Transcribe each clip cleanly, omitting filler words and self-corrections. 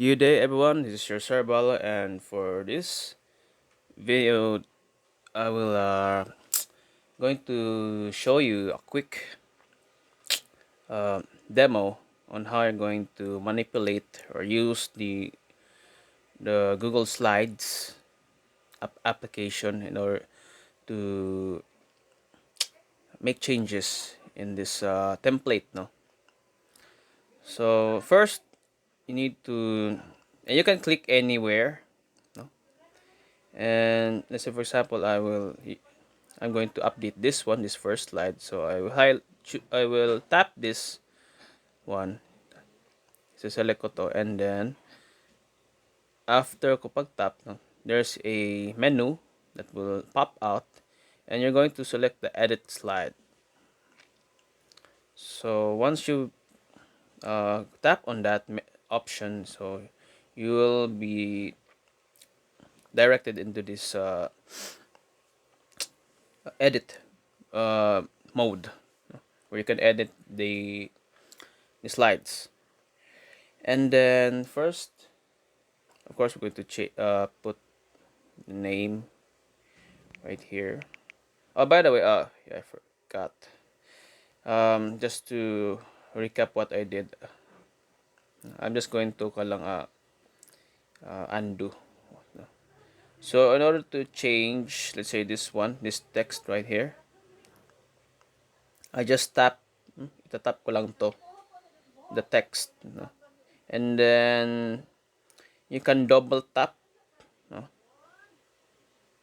Good day everyone, this is your Sarbala, and for this video I will going to show you a quick demo on how you're going to manipulate or use the Google Slides application in order to make changes in this template. No, so first you need to, and you can click anywhere. No, and let's say for example I'm going to update this first slide. So I will tap this one. So select ko to, and then after ko pag-tap, no, there's a menu that will pop out, and you're going to select the edit slide. So once you tap on that option, so you will be directed into this edit uh, mode, where you can edit the slides. And then first, of course, we're going to put the name right here. Oh, by the way, yeah, I forgot. Just to recap what I did, I'm just going to undo. So in order to change, let's say this text right here, I just tap, itatap ko lang to, the text, no? And then you can double tap, no?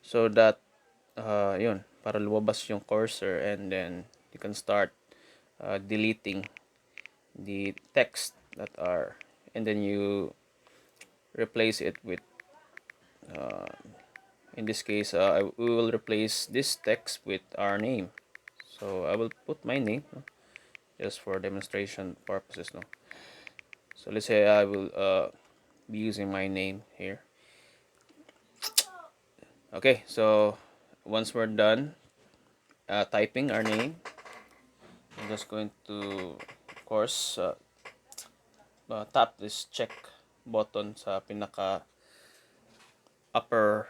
So that yun, para lumabas yung cursor, and then you can start deleting the text that are, and then you replace it with in this case we will replace this text with our name. So I will put my name, no? Just for demonstration purposes, no? So let's say I will be using my name here. Okay, so once we're done typing our name, I'm just going to, of course, tap this check button sa pinaka upper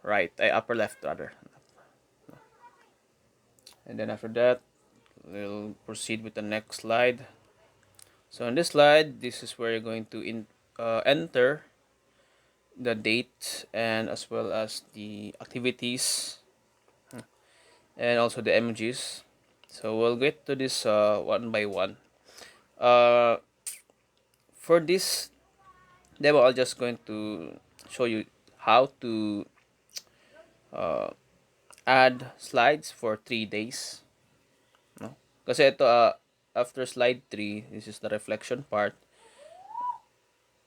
right, upper left rather. And then after that, we'll proceed with the next slide. So in this slide, this is where you're going to enter the date, and as well as the activities, and also the emojis. So we'll get to this one by one. Uh, for this demo, I'm just going to show you how to add slides for 3 days. No? Kasi ito, after slide 3, this is the reflection part.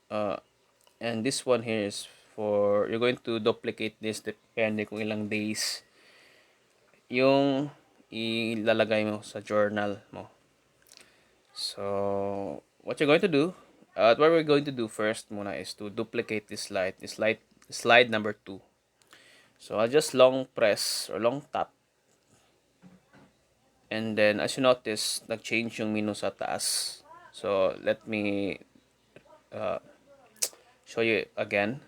And this one here is for, you're going to duplicate this depende kung ilang days yung ilalagay mo sa journal mo. So, what you're going to do, what we're going to do first muna is to duplicate slide number 2. So, I'll just long press or long tap. And then, as you notice, nag-change yung menu sa taas. So, let me show you again.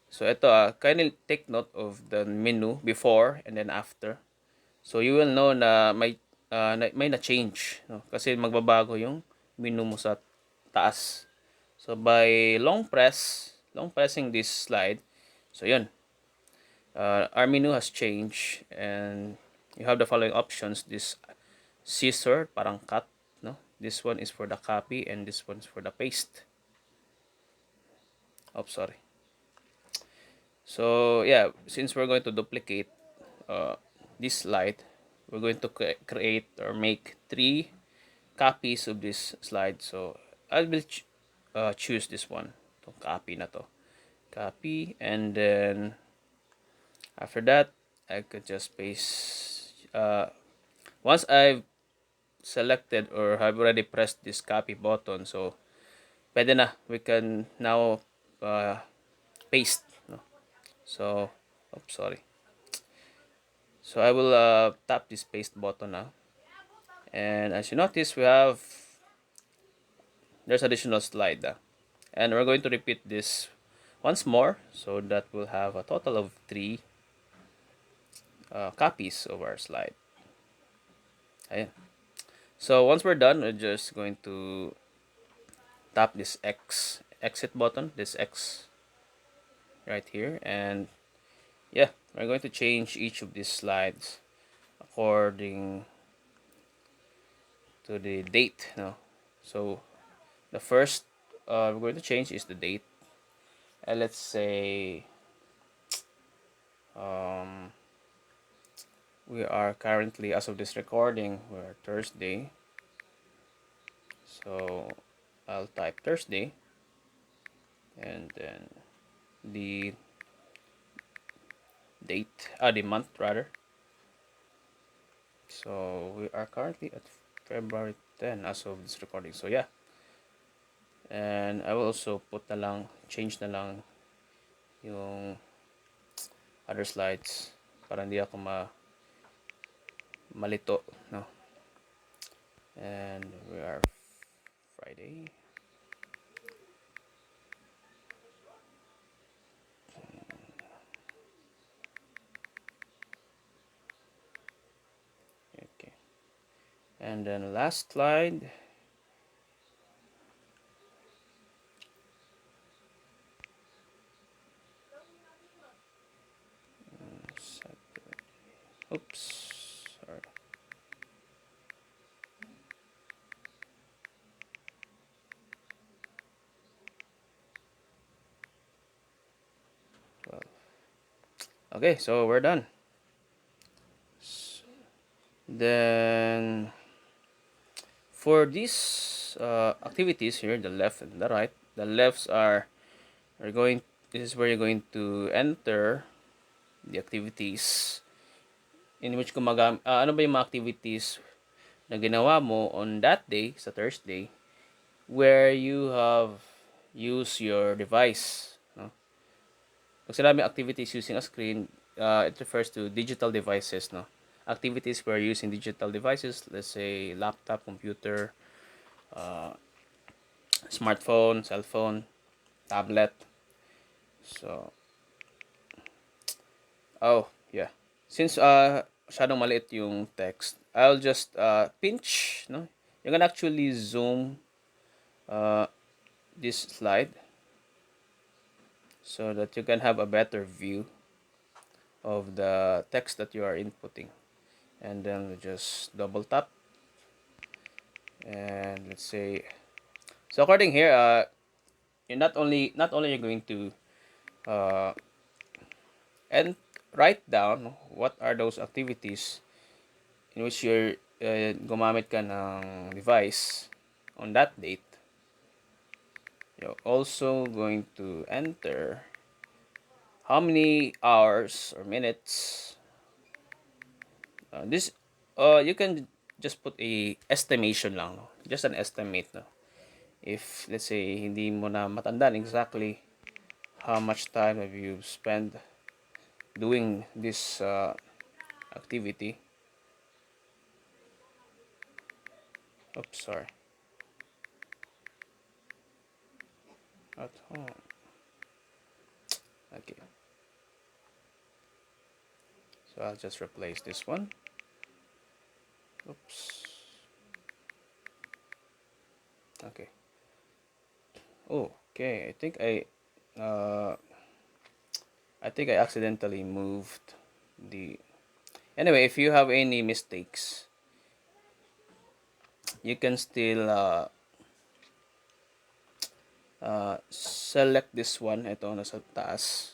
So, ito, kindly take note of the menu before and then after. So, you will know na may na-change. No? Kasi magbabago yung menu mo sa taas. So, by long pressing this slide, so yun, our menu has changed, and you have the following options. This scissor, parang cut, no? This one is for the copy, and this one is for the paste. Oh, sorry. So, yeah, since we're going to duplicate this slide, we're going to create or make 3 copies of this slide. So, I will choose this one. Itong copy na to. Copy, and then after that, I could just paste. Once I've selected or have already pressed this copy button, so pwede na. We can now paste. No? So, oops, sorry. So I will tap this paste button now. And as you notice, there's additional slide. And we're going to repeat this once more, so that we'll have a total of 3 copies of our slide. Ayan. So once we're done, we're just going to tap this exit button, this X right here, and yeah, we're going to change each of these slides according to the date. No, so the first we're going to change is the date. And let's say um, we are currently, as of this recording, we're Thursday. So I'll type Thursday, and then the date, the month rather. So we are currently at February 10 as of this recording. So yeah, and I will also put na lang, change na lang yung other slides para hindi ako malito, no? And we are Friday. Okay. And then last slide. Oops. Sorry. Well, okay, so we're done. Then for these activities here, the left and the right, the lefts are going. This is where you're going to enter the activities in which ano ba yung mga activities na ginawa mo on that day, sa Thursday, where you have used your device, no? Pag sinabi activities using a screen, it refers to digital devices, no? Activities where using digital devices, let's say laptop, computer, uh, smartphone, cell phone, tablet. So, oh, yeah. Since masyadong maliit yung text, I'll just pinch, no? You can actually zoom uh, this slide so that you can have a better view of the text that you are inputting. And then we just double tap, and let's say, so according here, you're not only you're going to uh, and write down what are those activities in which you're gumamit ka ng device on that date. You're also going to enter how many hours or minutes. This you can just put a estimation lang, no? Just an estimate, no? If let's say hindi mo na matandaan exactly how much time have you spent doing this activity. Oops, sorry. At home. Okay. So I'll just replace this one. Oops. Okay. Oh, okay. Uh, I think I accidentally moved the. Anyway, if you have any mistakes, you can still select this one. Ito nasa taas,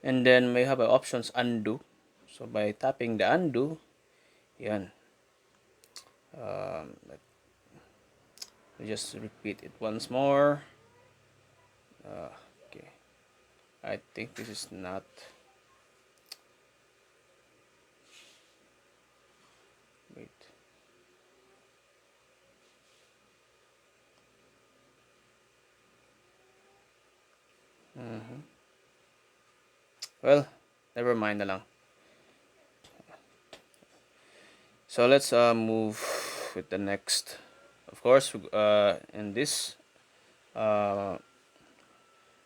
and then may have options undo. So by tapping the undo, yan. Let me just repeat it once more. Okay. I think this is not. Wait. Well, never mind na lang. So let's move with the next. Of course, in this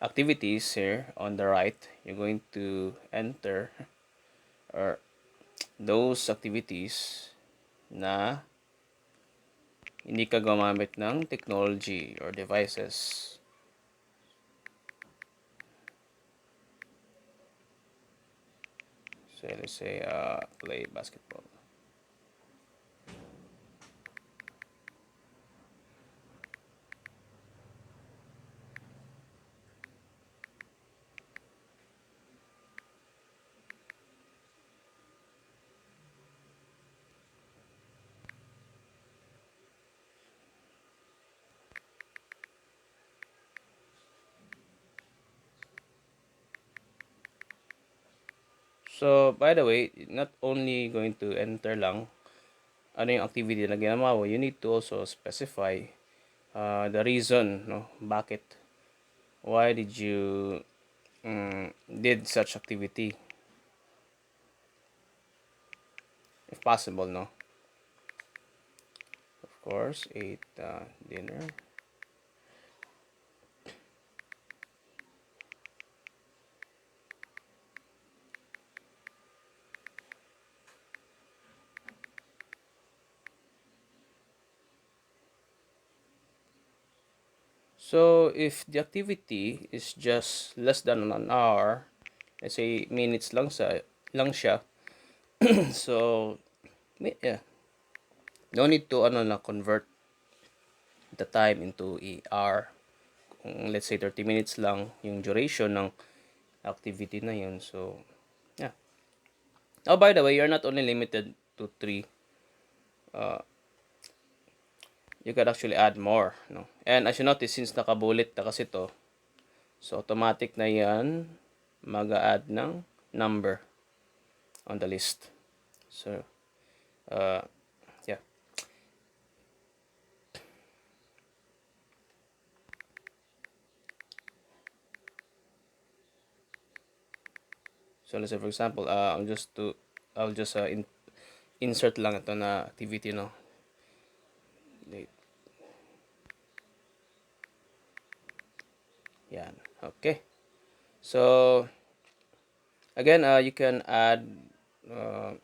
activities here on the right, you're going to enter or those activities na hindi ka gumamit ng technology or devices. So let's say play basketball. So by the way, not only going to enter lang ano yung activity na ginawa mo, you need to also specify the reason, no, bakit, why did you did such activity, if possible, no. Of course, ate dinner. So if the activity is just less than an hour, let's say minutes lang siya, so yeah, no need to convert the time into a hour. Kung let's say 30 minutes lang yung duration ng activity na yun. So yeah. Oh, by the way, you're not only limited to 3. You can actually add more, no? And as you notice, since nakabulit na kasi to, so automatic na yan mag-add ng number on the list. So yeah. So let's say for example, I'll just insert lang ito na activity, no. Yan. Okay. So again, you can add uh,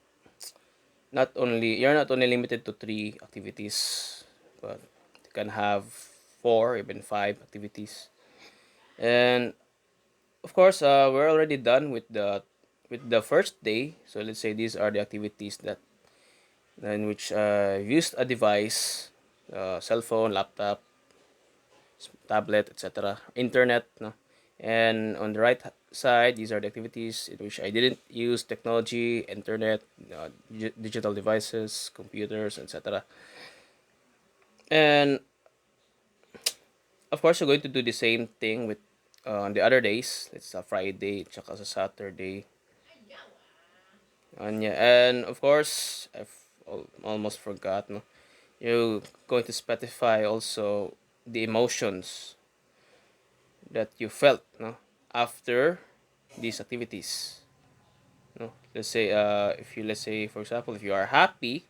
you're not only limited to 3 activities, but you can have 4, even 5 activities. And of course, we're already done with the first day. So let's say these are the activities that in which used a device, cell phone, laptop, tablet, etc., internet, no? And on the right side, these are the activities in which I didn't use technology, internet, digital devices, computers, etc. And of course, you're going to do the same thing with on the other days. It's a Friday, tsaka sa Saturday. And yeah, and of course, I've almost forgot, no? You're going to specify also the emotions that you felt, no, after these activities, no. Let's say if you, let's say for example, if you are happy,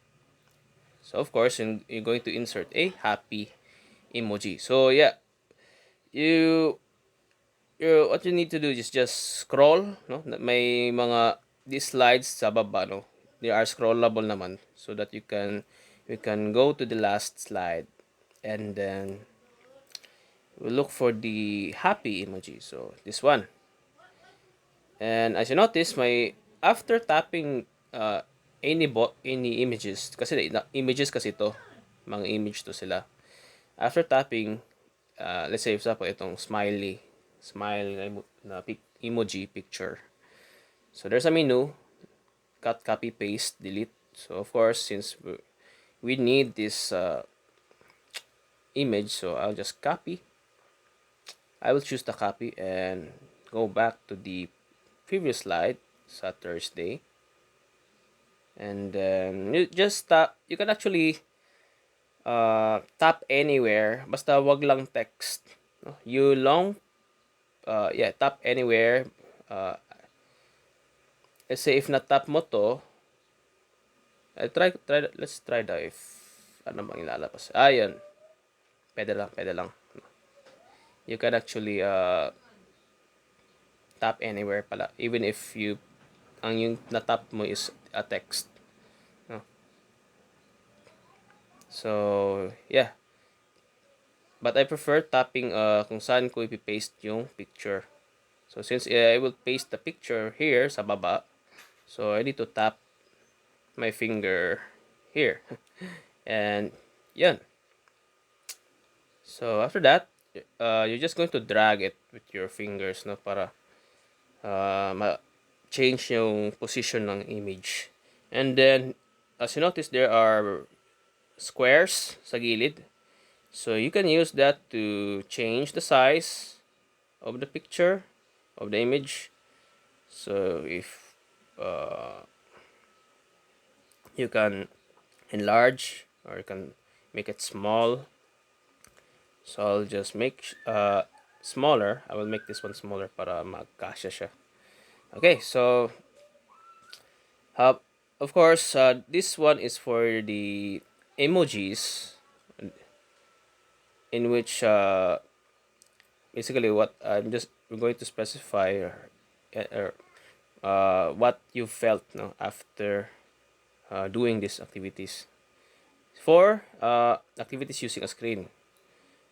so of course you're going to insert a happy emoji. So yeah, you what you need to do is just scroll, no. May mga these slides sa baba, no, they are scrollable naman, so that you can go to the last slide, and then we'll look for the happy emoji, so this one. And as you notice, my after tapping any images, kasi images kasi to, mga image to sila. After tapping, let's say for example itong smile na emoji picture. So there's a menu, cut, copy, paste, delete. So of course, since we need this image, so I'll just copy. I will choose the copy and go back to the previous slide sa Thursday. And then you just tap, you can actually tap anywhere, basta wag lang text, no? You long yeah, tap anywhere. uh, let's say if na tap mo to, let's try the if ano bang ilalabas. Ayun, pwede lang. You can actually tap anywhere pala, even if yung na-tap mo is a text, no? So yeah, but I prefer tapping kung saan ko ipipaste yung picture. So since I will paste the picture here sa baba, so I need to tap my finger here. And yan. So after that, you're just going to drag it with your fingers, no, para change yung position ng image. And then, as you notice, there are squares sa gilid. So you can use that to change the size of the picture, of the image. So if you can enlarge or you can make it small. So I'll just make smaller. I will make this one smaller para magkasya siya. Okay, so uh, of course, this one is for the emojis, in which basically what I'm just going to specify what you felt, no, after doing these activities. For activities using a screen.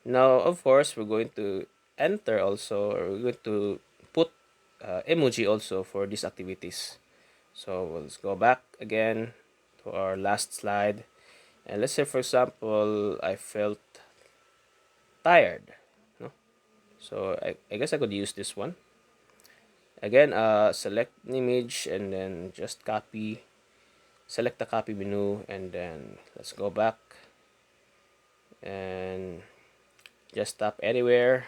Now, of course, we're going to enter also, or we're going to put emoji also for these activities. So let's go back again to our last slide. And let's say, for example, I felt tired. No? So I guess I could use this one. Again, select an image and then just copy. Select the copy menu and then let's go back and just tap anywhere.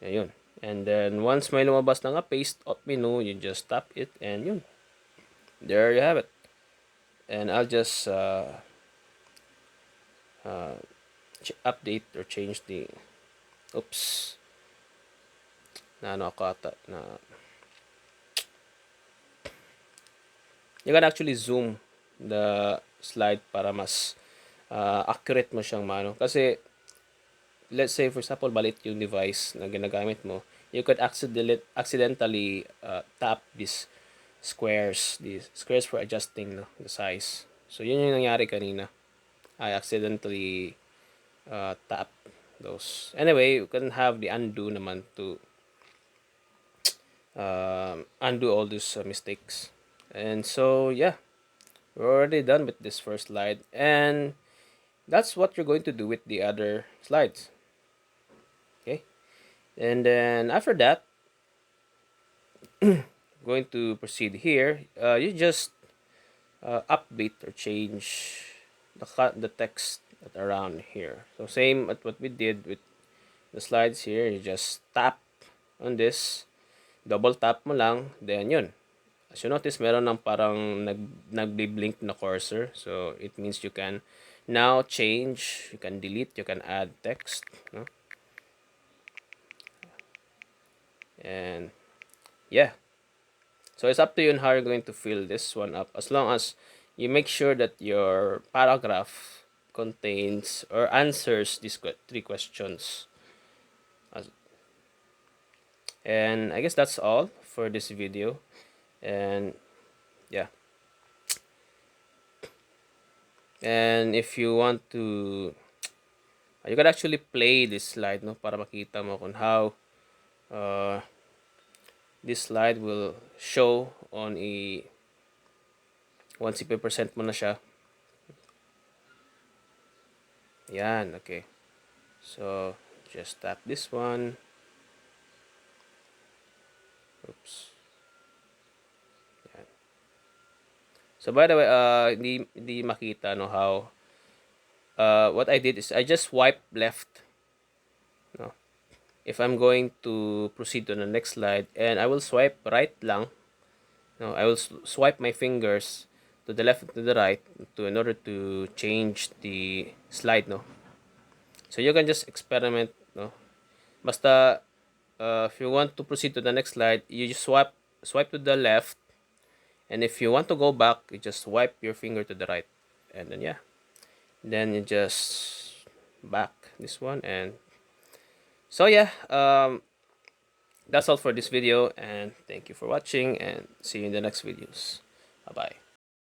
Ayun. And then once may lumabas na nga paste up menu, you just tap it and yun. There you have it. And I'll just update or change the oops. Na ano ako ata na you can actually zoom the slide para mas accurate mo siyang mano. Kasi let's say for example balit yung device na ginagamit mo, you could accidentally tap these squares for adjusting, no, the size. So yun yung nangyari kanina. I accidentally tap those. Anyway, you can have the undo naman to undo all these mistakes. And so yeah, we're already done with this first slide, and that's what you're going to do with the other slides. Okay, and then after that, going to proceed here. You just update or change the text around here. So same at what we did with the slides here. You just tap on this, double tap mo lang, then yun. As you notice, meron ng parang nagbi-blink na cursor. So it means you can now change, you can delete, you can add text, no? And yeah. So it's up to you on how you're going to fill this one up, as long as you make sure that your paragraph contains or answers these three questions. And I guess that's all for this video. And yeah. And if you want to, you can actually play this slide, no, para makita mo kung how this slide will show on once i-present mo na siya. Yan, okay. So, just tap this one. Oops. Yan. So, by the way, hindi makita, no, how what I did is I just swipe left, no, if I'm going to proceed to the next slide, and I will swipe right lang. No, I will swipe my fingers to the left and to the right in order to change the slide, no. So you can just experiment, no. Basta if you want to proceed to the next slide, you just swipe to the left, and if you want to go back, you just swipe your finger to the right, and then yeah, then you just back this one. And so yeah, That's all for this video, and thank you for watching, and see you in the next videos. Bye bye.